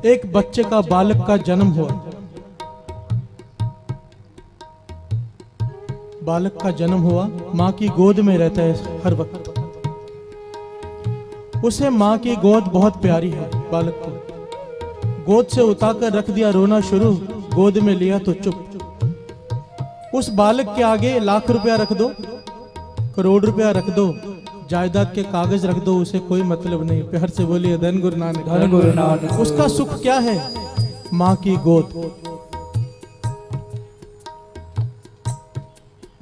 एक बच्चे का, बालक का जन्म हुआ। बालक का जन्म हुआ, माँ की गोद में रहता है हर वक्त। उसे माँ की गोद बहुत प्यारी है। बालक को गोद से उठाकर रख दिया, रोना शुरू, गोद में लिया तो चुप। उस बालक के आगे लाख रुपया रख दो, करोड़ रुपया रख दो, जायदाद के कागज रख दो, उसे कोई मतलब नहीं। प्यार से बोलिए धन गुरु नानक, धन गुरु नानक। उसका सुख क्या है? माँ की गोद।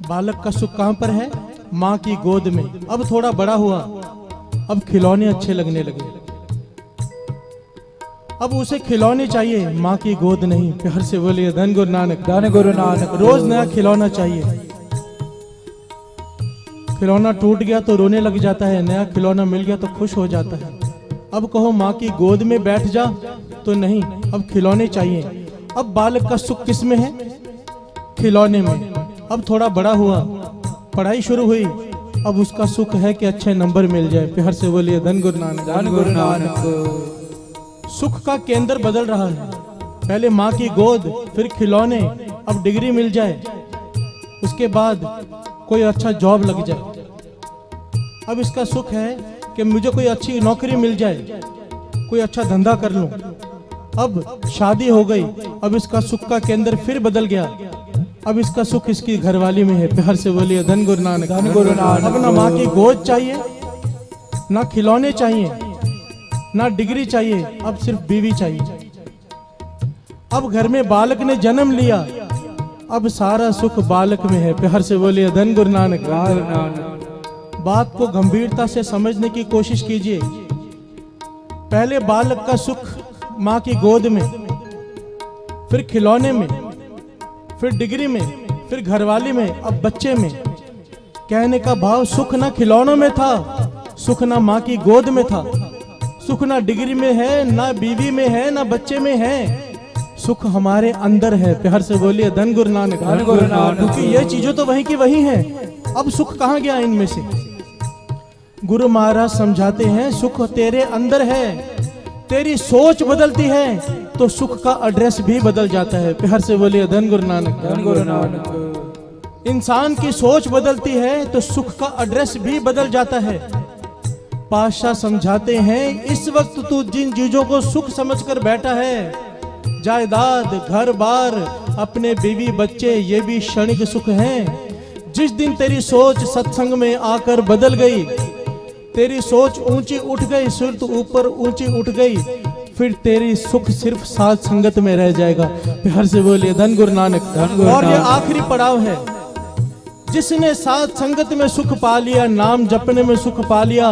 बालक का सुख कहां पर है? माँ की गोद में। अब थोड़ा बड़ा हुआ, अब खिलौने अच्छे लगने लगे। अब उसे खिलौने चाहिए, माँ की गोद नहीं। प्यार से बोलिए धन गुरु नानक, धन गुरु नानक। रोज नया खिलौना चाहिए। खिलौना टूट गया तो रोने लग जाता है, नया खिलौना मिल गया तो खुश हो जाता है। अब कहो माँ की गोद में बैठ जा, तो नहीं, अब खिलौने चाहिए। अब बालक का सुख किस में है? खिलौने में। अब थोड़ा बड़ा हुआ, पढ़ाई शुरू हुई, अब उसका सुख है कि अच्छे नंबर मिल जाए। प्यार से बोलिए धन गुरु नानक, धन गुरु नानक। सुख का केंद्र बदल रहा है। पहले माँ की गोद, फिर खिलौने, अब डिग्री मिल जाए, उसके बाद कोई अच्छा जॉब लग जाए। अब इसका सुख है कि मुझे कोई अच्छी नौकरी मिल जाए, कोई अच्छा धंधा कर लूं। अब शादी हो गई, अब इसका सुख का केंद्र फिर बदल गया। अब इसका सुख इसकी घरवाली में है। प्यार से बोलिए धन गुरु नानक, धन गुरु नानक। अब ना माँ की गोद चाहिए, ना खिलौने चाहिए, ना डिग्री चाहिए, अब सिर्फ बीवी चाहिए। अब घर में बालक ने जन्म लिया, अब सारा सुख बालक में है। प्यार से बोलिए धन गुरु नानक, धन नानक। बात को गंभीरता से समझने की कोशिश कीजिए। पहले बालक का सुख माँ की गोद में, फिर खिलौने में, फिर डिग्री में, फिर घरवाली में, अब बच्चे में। कहने का भाव, सुख ना खिलौनों में था, सुख ना माँ की गोद में था, सुख ना डिग्री में है, ना बीवी में है, ना बच्चे में है, सुख हमारे अंदर है। प्यार से बोलिए धन गुरु नानक, धन गुरु नानक। क्योंकि ये चीजें तो वहीं की वहीं हैं। अब सुख कहाँ गया इनमें से? गुरु महाराज समझाते हैं, सुख तेरे अंदर है। तेरी सोच बदलती है तो सुख का एड्रेस भी बदल जाता है। प्यार से बोलिए धन गुरु नानक, धन गुरु नानक। इंसान की सोच बदलती है तो सुख का एड्रेस भी बदल जाता है। पातशाह समझाते हैं, इस वक्त तू जिन चीजों को सुख समझकर बैठा है, जायदाद, घर बार, अपने बीवी बच्चे, ये भी क्षणिक सुख हैं। जिस दिन तेरी सोच सत्संग में आकर बदल गई, तेरी सोच ऊंची उठ गई, सुरत ऊपर ऊंची उठ गई, फिर तेरी सुख सिर्फ साध संगत में रह जाएगा। प्यार से बोलिए धन गुरु नानक, धन गुरु नानक। और ये आखिरी पड़ाव है। जिसने साध संगत में सुख पा लिया, नाम जपने में सुख पा लिया,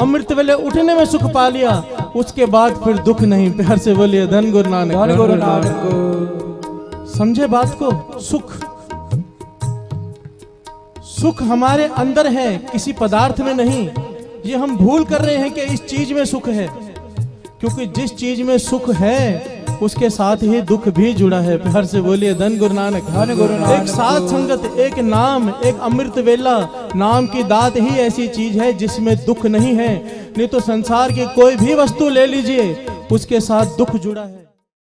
अमृत वेले उठने में सुख पा लिया, उसके बाद फिर दुख नहीं। प्यार से बोलिए धन गुरु नानक, धन गुरु नानक। समझे बात को? सुख, सुख हमारे अंदर है, किसी पदार्थ में नहीं। ये हम भूल कर रहे हैं कि इस चीज में सुख है, क्योंकि जिस चीज में सुख है उसके साथ ही दुख भी जुड़ा है। प्यार से बोलिए धन गुरु नानक, धन गुरु नानक। एक साध संगत, एक नाम, एक अमृत वेला, नाम की दात ही ऐसी चीज है जिसमें दुख नहीं है। नहीं तो संसार की कोई भी वस्तु ले लीजिए, उसके साथ दुख जुड़ा है।